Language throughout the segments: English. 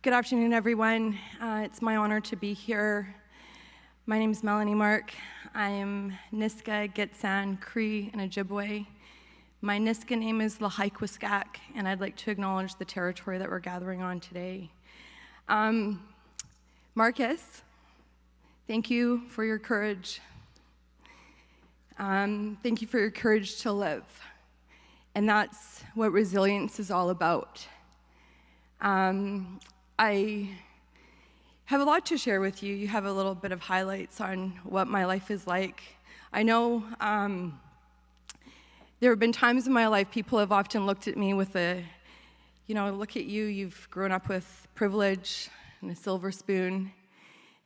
Good afternoon, everyone. It's my honor to be here. My name is Melanie Mark. I am Niska, Gitsan, Cree, and Ojibwe. My Niska name is Lahaikwiskak, and I'd like to acknowledge the territory that we're gathering on today. Marcus, thank you for your courage. Thank you for your courage to live. And that's what resilience is all about. I have a lot to share with you. You have a little bit of highlights on what my life is like. I know there have been times in my life people have often looked at me with look at you, you've grown up with privilege and a silver spoon.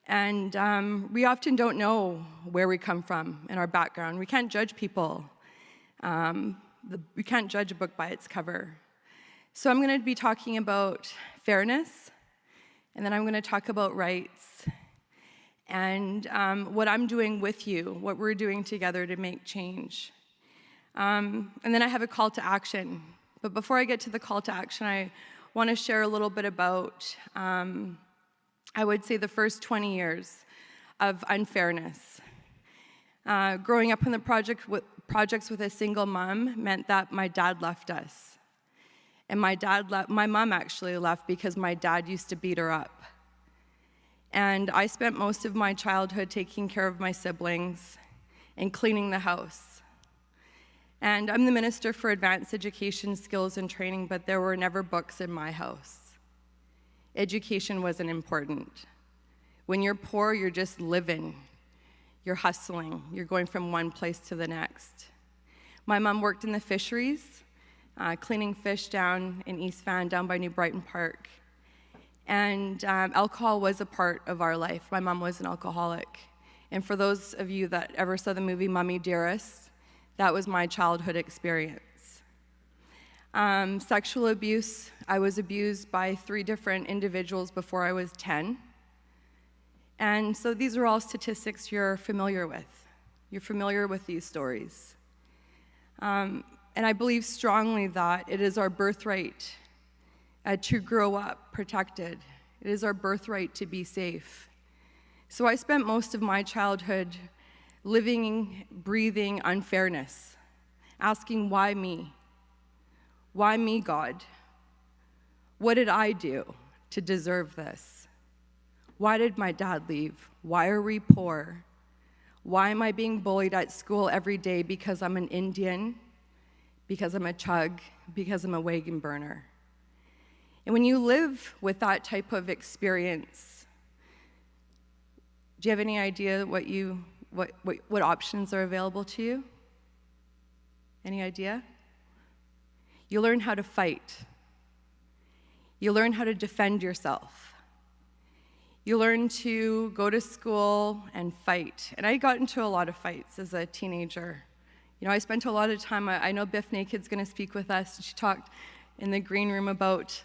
And we often don't know where we come from and our background. We can't judge people. We can't judge a book by its cover. So I'm going to be talking about fairness, and then I'm going to talk about rights, and what I'm doing with you, what we're doing together to make change. And then I have a call to action. But before I get to the call to action, I want to share a little bit about, I would say, the first 20 years of unfairness. Growing up in the projects with a single mom meant that my dad left us. And my mom actually left because my dad used to beat her up. And I spent most of my childhood taking care of my siblings and cleaning the house. And I'm the Minister for Advanced Education, Skills, and Training, but there were never books in my house. Education wasn't important. When you're poor, you're just living. You're hustling. You're going from one place to the next. My mom worked in the fisheries, cleaning fish down in East Van, down by New Brighton Park. And alcohol was a part of our life. My mom was an alcoholic. And for those of you that ever saw the movie Mummy Dearest, that was my childhood experience. Sexual abuse, I was abused by 3 different individuals before I was 10. And so these are all statistics you're familiar with. You're familiar with these stories. And I believe strongly that it is our birthright to grow up protected. It is our birthright to be safe. So I spent most of my childhood living, breathing unfairness, asking, why me? Why me, God? What did I do to deserve this? Why did my dad leave? Why are we poor? Why am I being bullied at school every day because I'm an Indian? Because I'm a chug, because I'm a wagon burner. And when you live with that type of experience, do you have any idea what options are available to you? Any idea? You learn how to fight. You learn how to defend yourself. You learn to go to school and fight. And I got into a lot of fights as a teenager. I spent a lot of time, I know Biff Naked's going to speak with us, and she talked in the green room about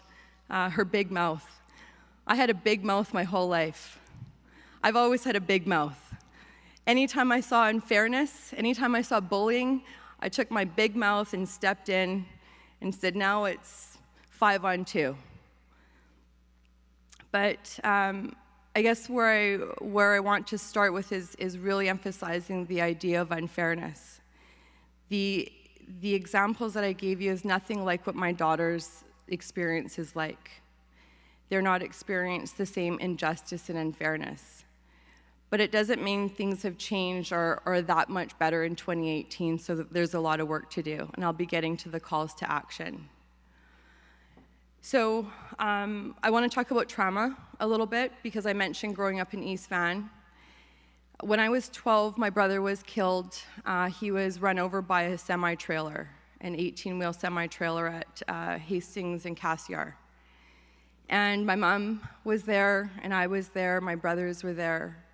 her big mouth. I had a big mouth my whole life. I've always had a big mouth. Anytime I saw unfairness, anytime I saw bullying, I took my big mouth and stepped in and said, now it's 5-on-2. But I guess where I want to start with is really emphasizing the idea of unfairness. The examples that I gave you is nothing like what my daughter's experience is like. They're not experiencing the same injustice and unfairness. But it doesn't mean things have changed or are that much better in 2018, so there's a lot of work to do, and I'll be getting to the calls to action. So I want to talk about trauma a little bit, because I mentioned growing up in East Van. When I was 12, my brother was killed. He was run over by a semi-trailer, an 18-wheel semi-trailer at Hastings and Cassiar. And my mom was there, and I was there, my brothers were there.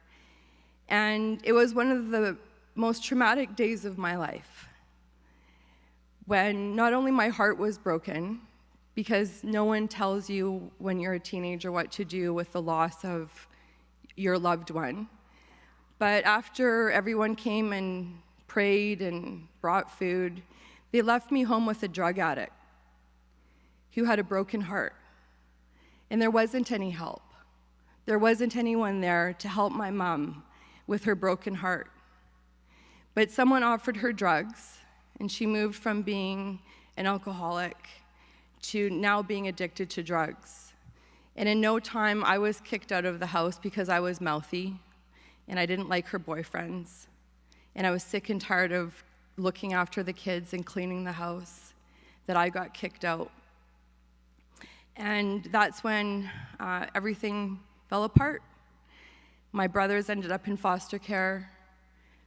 And it was one of the most traumatic days of my life, when not only my heart was broken, because no one tells you when you're a teenager what to do with the loss of your loved one, but after everyone came and prayed and brought food, they left me home with a drug addict who had a broken heart. And there wasn't any help. There wasn't anyone there to help my mom with her broken heart. But someone offered her drugs, and she moved from being an alcoholic to now being addicted to drugs. And in no time, I was kicked out of the house because I was mouthy, and I didn't like her boyfriends. And I was sick and tired of looking after the kids and cleaning the house, that I got kicked out. And that's when everything fell apart. My brothers ended up in foster care,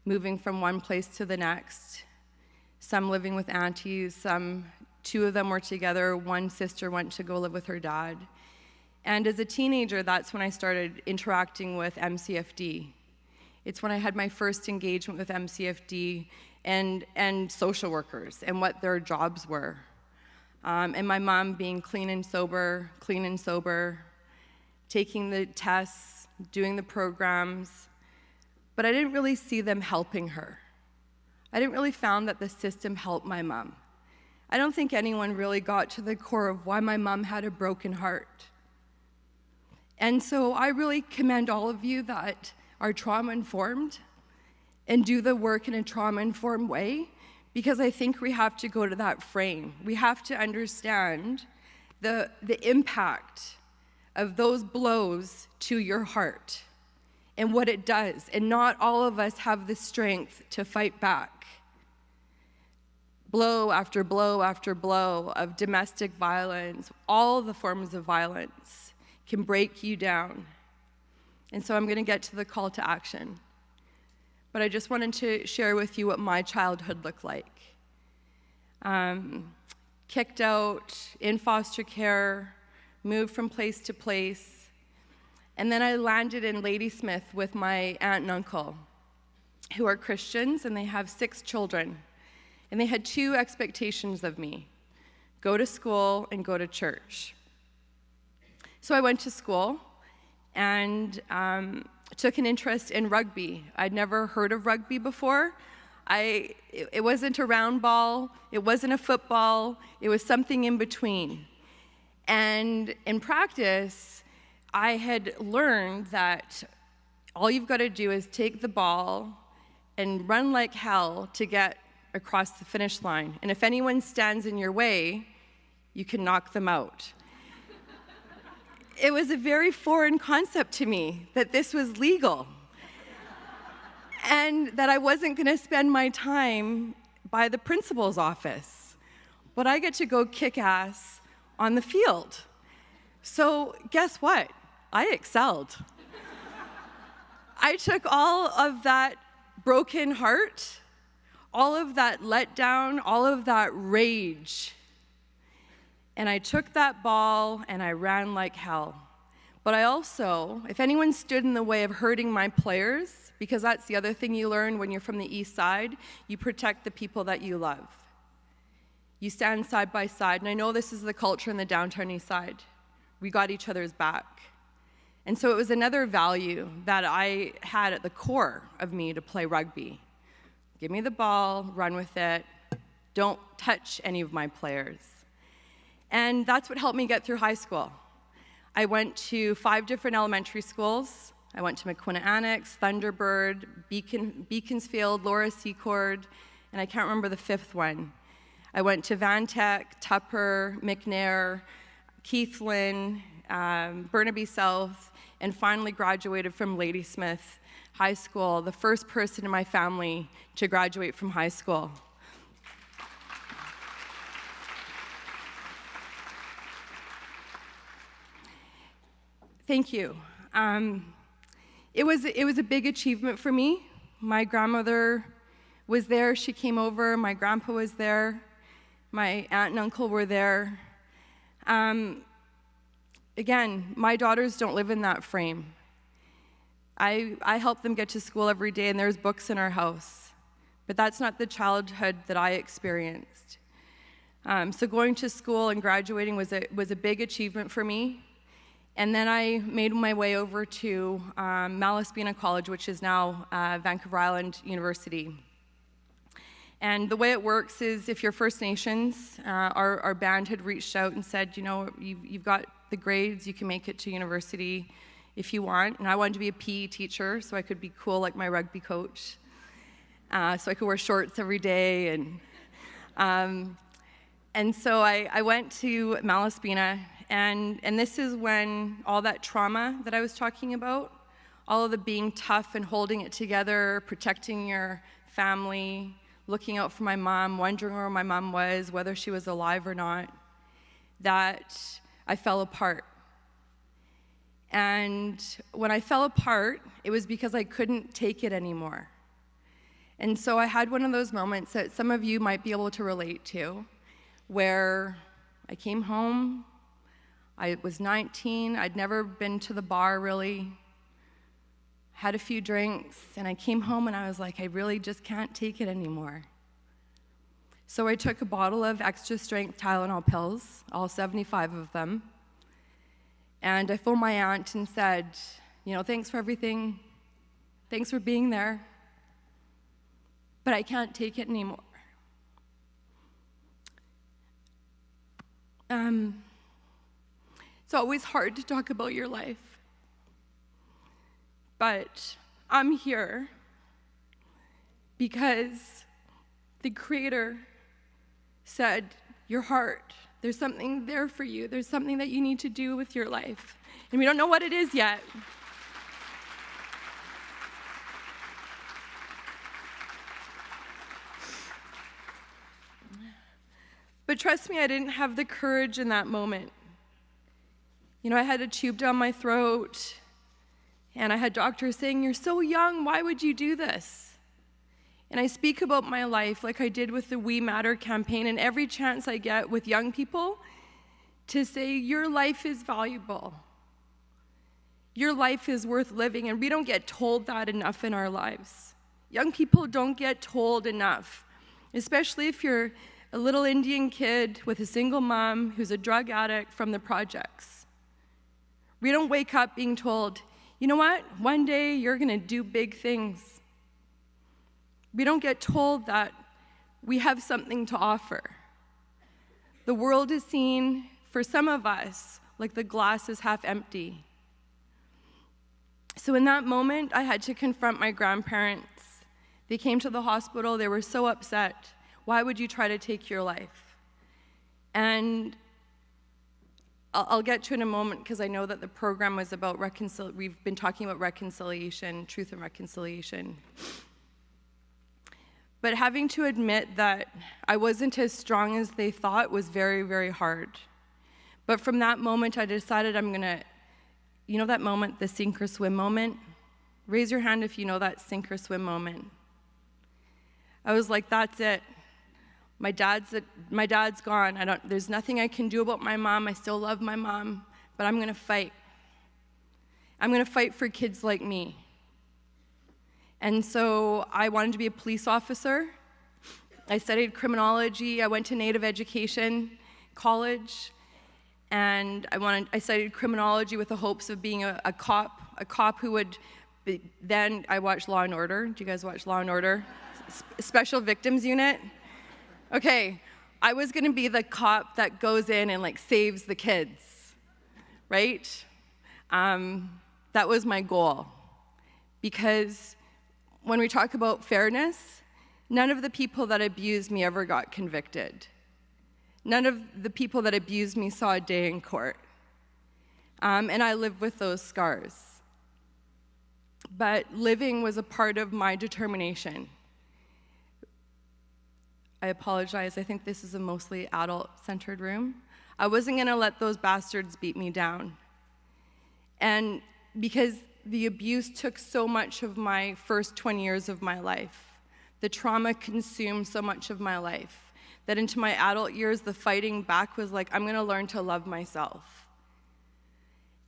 moving from one place to the next, some living with aunties, two of them were together, one sister went to go live with her dad. And as a teenager, that's when I started interacting with MCFD. It's when I had my first engagement with MCFD and social workers and what their jobs were. And my mom being clean and sober, taking the tests, doing the programs, but I didn't really see them helping her. I didn't really found that the system helped my mom. I don't think anyone really got to the core of why my mom had a broken heart. And so I really commend all of you that are trauma-informed and do the work in a trauma-informed way, because I think we have to go to that frame. We have to understand the impact of those blows to your heart and what it does. And not all of us have the strength to fight back. Blow after blow after blow of domestic violence, all the forms of violence can break you down. And so I'm going to get to the call to action. But I just wanted to share with you what my childhood looked like. Kicked out, in foster care, moved from place to place, and then I landed in Ladysmith with my aunt and uncle, who are Christians, and they have 6 children. And they had 2 expectations of me: go to school and go to church. So I went to school and took an interest in rugby. I'd never heard of rugby before. It wasn't a round ball, it wasn't a football, it was something in between. And in practice, I had learned that all you've got to do is take the ball and run like hell to get across the finish line. And if anyone stands in your way, you can knock them out. It was a very foreign concept to me that this was legal and that I wasn't going to spend my time by the principal's office, but I get to go kick ass on the field. So guess what? I excelled. I took all of that broken heart, all of that letdown, all of that rage, and I took that ball and I ran like hell. But I also, if anyone stood in the way of hurting my players, because that's the other thing you learn when you're from the East Side, you protect the people that you love. You stand side by side, and I know this is the culture in the downtown East Side. We got each other's back. And so it was another value that I had at the core of me to play rugby. Give me the ball, run with it, don't touch any of my players. And that's what helped me get through high school. I went to 5 different elementary schools. I went to McQuina Annex, Thunderbird, Beaconsfield, Laura Secord, and I can't remember the 5th one. I went to Van Tech, Tupper, McNair, Keithlin, Burnaby South, and finally graduated from Ladysmith High School, the first person in my family to graduate from high school. Thank you. It was a big achievement for me. My grandmother was there. She came over. My grandpa was there. My aunt and uncle were there. Again, my daughters don't live in that frame. I help them get to school every day, and there's books in our house. But that's not the childhood that I experienced. So going to school and graduating was a big achievement for me. And then I made my way over to Malaspina College, which is now Vancouver Island University. And the way it works is if you're First Nations, our band had reached out and said, you know, you've got the grades, you can make it to university if you want. And I wanted to be a PE teacher so I could be cool like my rugby coach. So I could wear shorts every day. And so I went to Malaspina, and this is when all that trauma that I was talking about, all of the being tough and holding it together, protecting your family, looking out for my mom, wondering where my mom was, whether she was alive or not, that I fell apart. And when I fell apart, it was because I couldn't take it anymore. And so I had one of those moments that some of you might be able to relate to, where I came home, I was 19, I'd never been to the bar really, had a few drinks, and I came home and I was like, I really just can't take it anymore. So I took a bottle of extra strength Tylenol pills, all 75 of them, and I phoned my aunt and said, thanks for everything, thanks for being there, but I can't take it anymore. It's always hard to talk about your life. But I'm here because the Creator said, your heart, there's something there for you. There's something that you need to do with your life. And we don't know what it is yet. But trust me, I didn't have the courage in that moment. I had a tube down my throat, and I had doctors saying, you're so young, why would you do this? And I speak about my life like I did with the We Matter campaign, and every chance I get with young people to say, your life is valuable. Your life is worth living, and we don't get told that enough in our lives. Young people don't get told enough, especially if you're a little Indian kid with a single mom who's a drug addict from the projects. We don't wake up being told, you know what, one day you're gonna do big things. We don't get told that we have something to offer. The world is seen, for some of us, like the glass is half empty. So in that moment, I had to confront my grandparents. They came to the hospital, they were so upset. Why would you try to take your life? And I'll get to it in a moment because I know that the program was about we've been talking about reconciliation, truth and reconciliation. But having to admit that I wasn't as strong as they thought was very, very hard. But from that moment, I decided I'm gonna, that moment, the sink or swim moment? Raise your hand if you know that sink or swim moment. I was like, that's it. My dad's gone. There's nothing I can do about my mom. I still love my mom, but I'm gonna fight. I'm gonna fight for kids like me. And so I wanted to be a police officer. I studied criminology. I went to Native Education College, and I studied criminology with the hopes of being a cop who would then I watched Law and Order. Do you guys watch Law and Order? Special Victims Unit. Okay, I was gonna be the cop that goes in and saves the kids, right? That was my goal. Because when we talk about fairness, none of the people that abused me ever got convicted. None of the people that abused me saw a day in court. And I live with those scars. But living was a part of my determination. I apologize, I think this is a mostly adult-centered room. I wasn't gonna let those bastards beat me down. And because the abuse took so much of my first 20 years of my life, the trauma consumed so much of my life, that into my adult years, the fighting back was like, I'm gonna learn to love myself.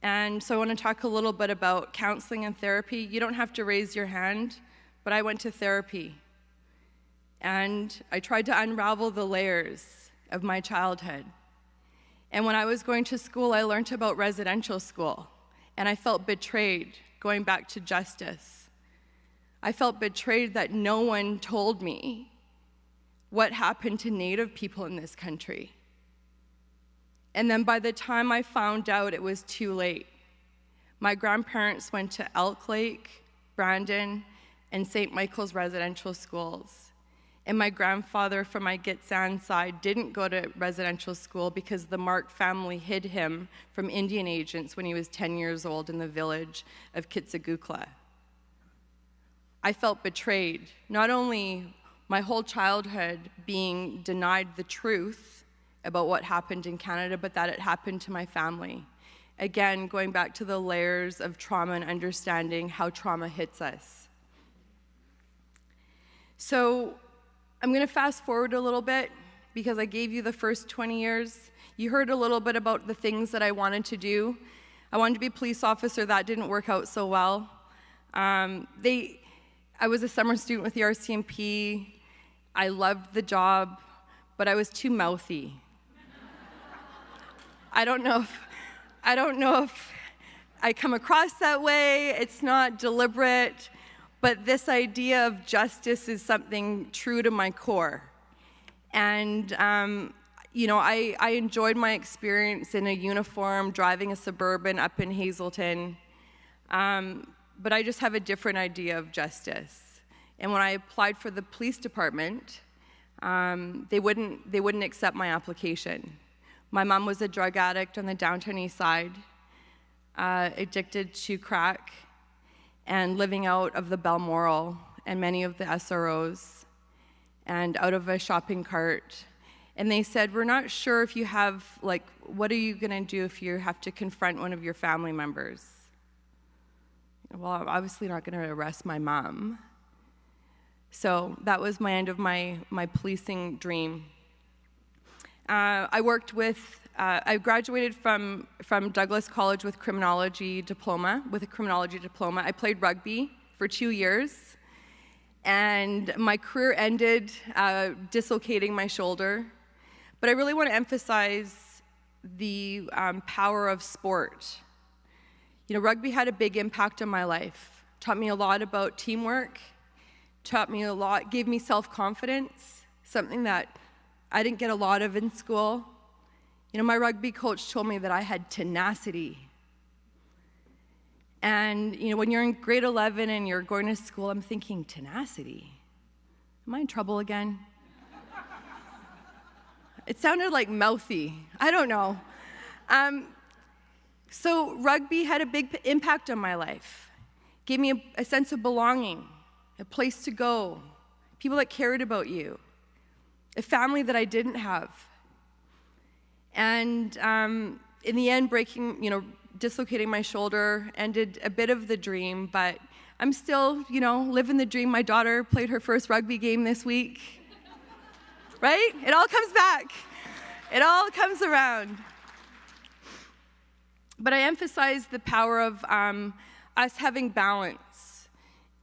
And so I wanna talk a little bit about counseling and therapy. You don't have to raise your hand, but I went to therapy. And I tried to unravel the layers of my childhood. And when I was going to school, I learned about residential school, and I felt betrayed going back to justice. I felt betrayed that no one told me what happened to Native people in this country. And then by the time I found out, it was too late. My grandparents went to Elk Lake, Brandon, and St. Michael's residential schools. And my grandfather from my Gitsan side didn't go to residential school because the Mark family hid him from Indian agents when he was 10 years old in the village of Kitsagukla. I felt betrayed, not only my whole childhood being denied the truth about what happened in Canada, but that it happened to my family. Again, going back to the layers of trauma and understanding how trauma hits us. So I'm going to fast forward a little bit because I gave you the first 20 years. You heard a little bit about the things that I wanted to do. I wanted to be a police officer. That didn't work out so well. I was a summer student with the RCMP. I loved the job, but I was too mouthy. I don't know if I come across that way. It's not deliberate, but this idea of justice is something true to my core. And I enjoyed my experience in a uniform, driving a Suburban up in Hazelton, but I just have a different idea of justice. And when I applied for the police department, they wouldn't accept my application. My mom was a drug addict on the downtown east side, addicted to crack, and living out of the Balmoral and many of the SROs, and out of a shopping cart. And they said, we're not sure if you have, what are you gonna do if you have to confront one of your family members? Well, I'm obviously not gonna arrest my mom. So that was my end of my policing dream. I graduated from Douglas College with a criminology diploma. I played rugby for 2 years, and my career ended dislocating my shoulder. But I really want to emphasize the power of sport. Rugby had a big impact on my life. Taught me a lot about teamwork, gave me self-confidence, something that I didn't get a lot of in school. My rugby coach told me that I had tenacity. And, when you're in grade 11 and you're going to school, I'm thinking, tenacity? Am I in trouble again? It sounded like mouthy. I don't know. So rugby had a big impact on my life. Gave me a sense of belonging, a place to go, people that cared about you, a family that I didn't have. And in the end, dislocating my shoulder ended a bit of the dream, but I'm still, living the dream. My daughter played her first rugby game this week, right? It all comes back. It all comes around. But I emphasize the power of us having balance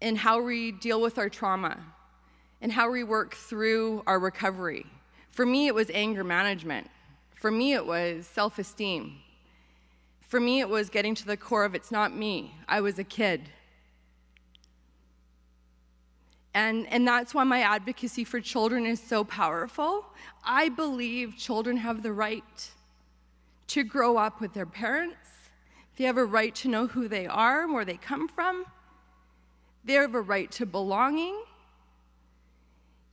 in how we deal with our trauma and how we work through our recovery. For me, it was anger management. For me, it was self-esteem. For me, it was getting to the core of it's not me. I was a kid. And that's why my advocacy for children is so powerful. I believe children have the right to grow up with their parents. They have a right to know who they are and where they come from. They have a right to belonging.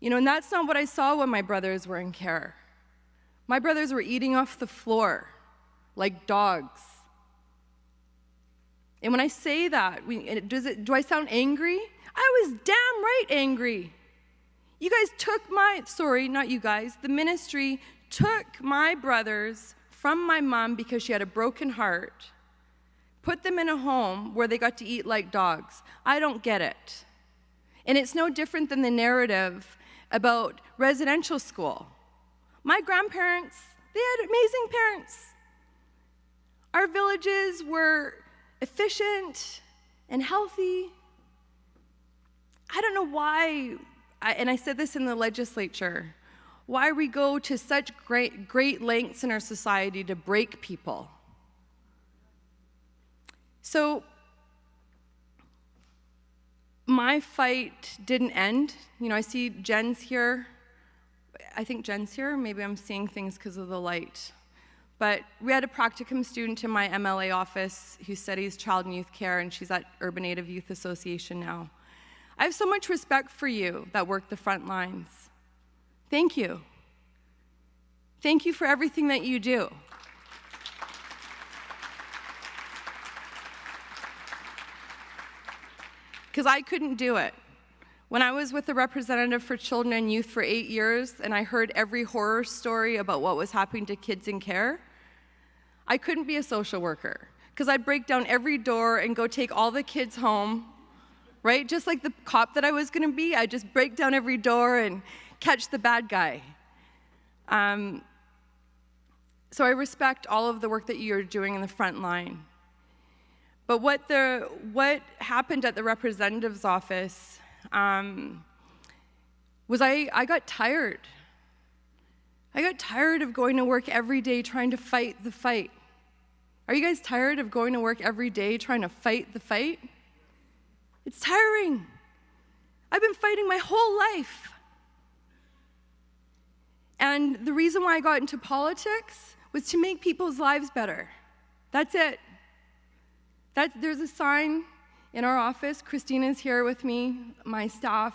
And that's not what I saw when my brothers were in care. My brothers were eating off the floor like dogs. And when I say that, do I sound angry? I was damn right angry. You guys took the ministry took my brothers from my mom because she had a broken heart, put them in a home where they got to eat like dogs. I don't get it. And it's no different than the narrative about residential school. My grandparents, they had amazing parents. Our villages were efficient and healthy. I don't know why, and I said this in the legislature, why we go to such great lengths in our society to break people. So my fight didn't end. I see Jen's here. I think Jen's here. Maybe I'm seeing things because of the light. But we had a practicum student in my MLA office who studies child and youth care, and she's at Urban Native Youth Association now. I have so much respect for you that work the front lines. Thank you. Thank you for everything that you do. Because I couldn't do it. When I was with the representative for children and youth for 8 years, and I heard every horror story about what was happening to kids in care, I couldn't be a social worker, because I'd break down every door and go take all the kids home, right? Just like the cop that I was going to be, I'd just break down every door and catch the bad guy. So I respect all of the work that you're doing in the front line. But what happened at the representative's office was I got tired. I got tired of going to work every day trying to fight the fight. Are you guys tired of going to work every day trying to fight the fight? It's tiring. I've been fighting my whole life. And the reason why I got into politics was to make people's lives better. That's it. There's a sign in our office. Christina's here with me, my staff.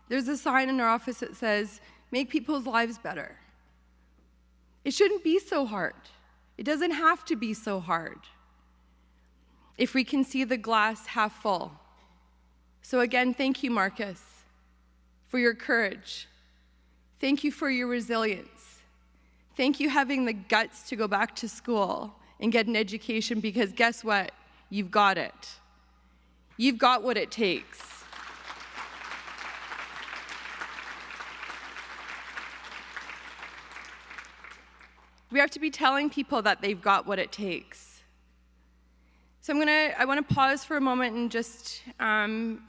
There's a sign in our office that says, make people's lives better. It shouldn't be so hard. It doesn't have to be so hard if we can see the glass half full. So again, thank you, Marcus, for your courage. Thank you for your resilience. Thank you having the guts to go back to school and get an education, because guess what? You've got it. You've got what it takes. We have to be telling people that they've got what it takes. So I want to pause for a moment and just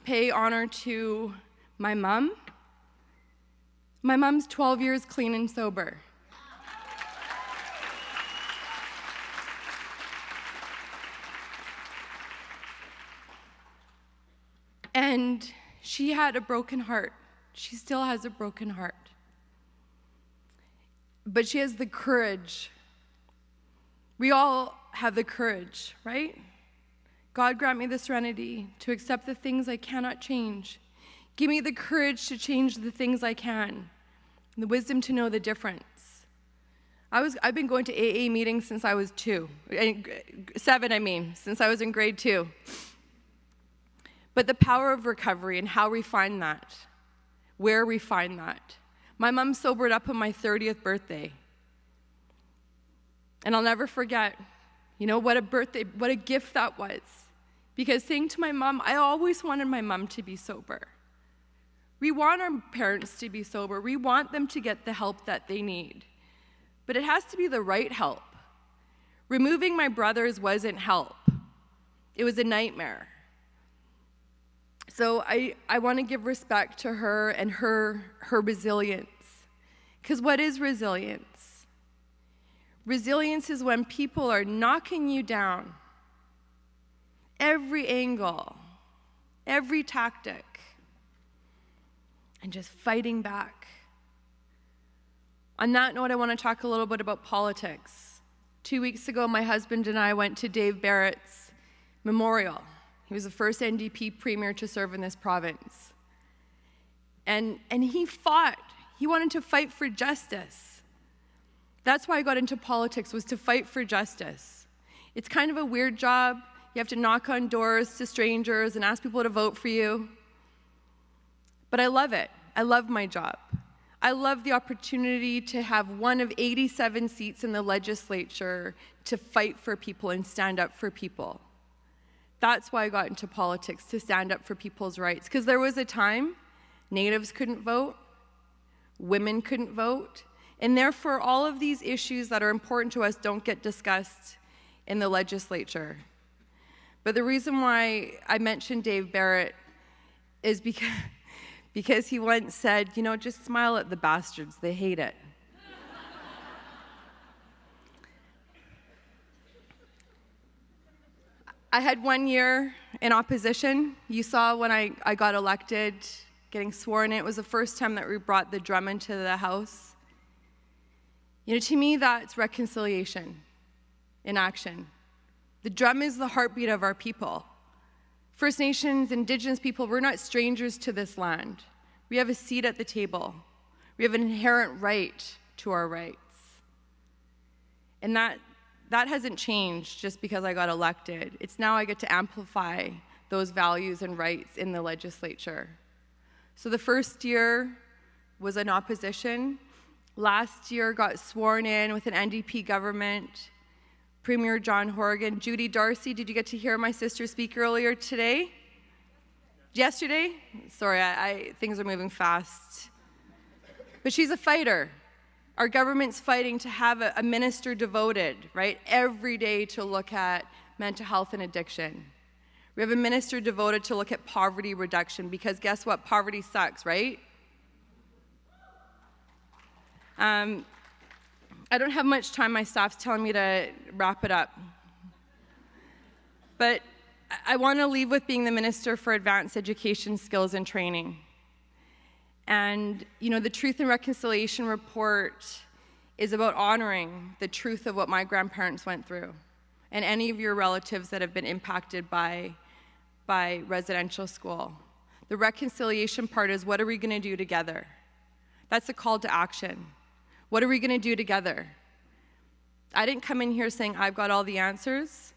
pay honor to my mom. My mom's 12 years clean and sober. And she had a broken heart. She still has a broken heart. But she has the courage. We all have the courage, right? God, grant me the serenity to accept the things I cannot change. Give me the courage to change the things I can, and the wisdom to know the difference. I've been going to AA meetings since I was 7, since I was in grade 2. But the power of recovery and how we find that, where we find that. My mom sobered up on my 30th birthday. And I'll never forget, what a gift that was. Because saying to my mom, I always wanted my mom to be sober. We want our parents to be sober. We want them to get the help that they need. But it has to be the right help. Removing my brothers wasn't help. It was a nightmare. So I want to give respect to her and her resilience. Because what is resilience? Resilience is when people are knocking you down. Every angle, every tactic, and just fighting back. On that note, I want to talk a little bit about politics. 2 weeks ago, my husband and I went to Dave Barrett's memorial. He was the first NDP premier to serve in this province. And he fought. He wanted to fight for justice. That's why I got into politics, was to fight for justice. It's kind of a weird job. You have to knock on doors to strangers and ask people to vote for you. But I love it. I love my job. I love the opportunity to have one of 87 seats in the legislature to fight for people and stand up for people. That's why I got into politics, to stand up for people's rights. Because there was a time Natives couldn't vote, women couldn't vote, and therefore all of these issues that are important to us don't get discussed in the legislature. But the reason why I mentioned Dave Barrett is because he once said, just smile at the bastards, they hate it. I had 1 year in opposition. You saw when I got elected, getting sworn in, it was the first time that we brought the drum into the House. To me, that's reconciliation. in action. The drum is the heartbeat of our people. First Nations, Indigenous people, we're not strangers to this land. We have a seat at the table. We have an inherent right to our rights. And that hasn't changed just because I got elected. It's now I get to amplify those values and rights in the legislature. So the first year was in opposition. Last year got sworn in with an NDP government. Premier John Horgan. Judy Darcy, did you get to hear my sister speak earlier today? Yesterday? Sorry, things are moving fast. But she's a fighter. Our government's fighting to have a minister devoted, right, every day to look at mental health and addiction. We have a minister devoted to look at poverty reduction, because guess what? Poverty sucks, right? I don't have much time. My staff's telling me to wrap it up. But I want to leave with being the Minister for Advanced Education, Skills, and Training. And, the Truth and Reconciliation report is about honoring the truth of what my grandparents went through and any of your relatives that have been impacted by residential school. The reconciliation part is, what are we going to do together? That's a call to action. What are we going to do together? I didn't come in here saying I've got all the answers.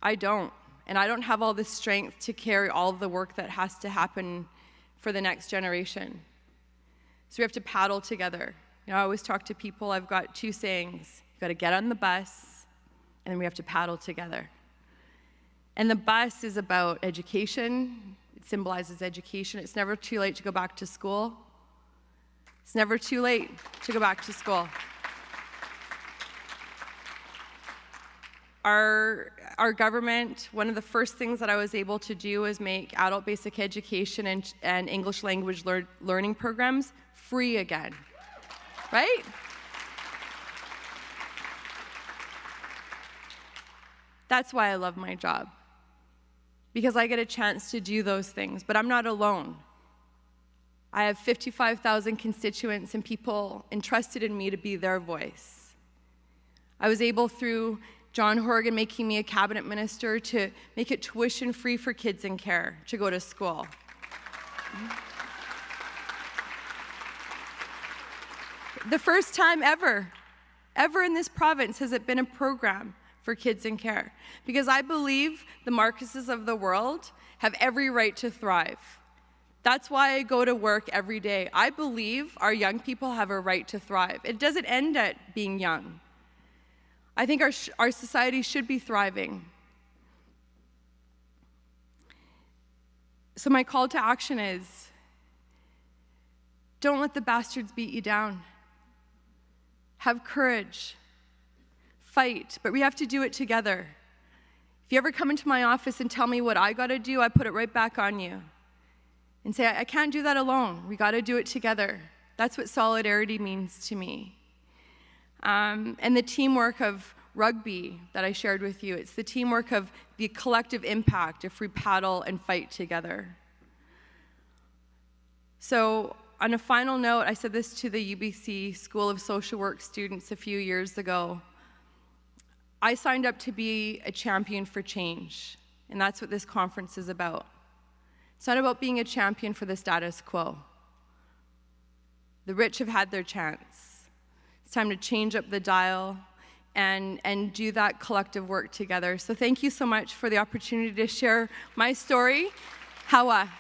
I don't. And I don't have all the strength to carry all of the work that has to happen for the next generation. So we have to paddle together. I always talk to people, I've got two sayings. You've got to get on the bus, and then we have to paddle together. And the bus is about education. It symbolizes education. It's never too late to go back to school. It's never too late to go back to school. Our government, one of the first things that I was able to do was make adult basic education and English language learning programs free again, right? That's why I love my job, because I get a chance to do those things, but I'm not alone. I have 55,000 constituents and people entrusted in me to be their voice. I was able, through John Horgan making me a cabinet minister, to make it tuition free for kids in care to go to school. The first time ever in this province has it been a program for kids in care, because I believe the Marcuses of the world have every right to thrive. That's why I go to work every day. I believe our young people have a right to thrive. It doesn't end at being young. I think our society should be thriving. So my call to action is, don't let the bastards beat you down. Have courage. Fight, but we have to do it together. If you ever come into my office and tell me what I got to do, I put it right back on you and say, I can't do that alone. We got to do it together. That's what solidarity means to me. And the teamwork of rugby that I shared with you, it's the teamwork of the collective impact if we paddle and fight together. So on a final note, I said this to the UBC School of Social Work students a few years ago. I signed up to be a champion for change, and that's what this conference is about. It's not about being a champion for the status quo. The rich have had their chance. It's time to change up the dial and do that collective work together. So thank you so much for the opportunity to share my story. Hawa.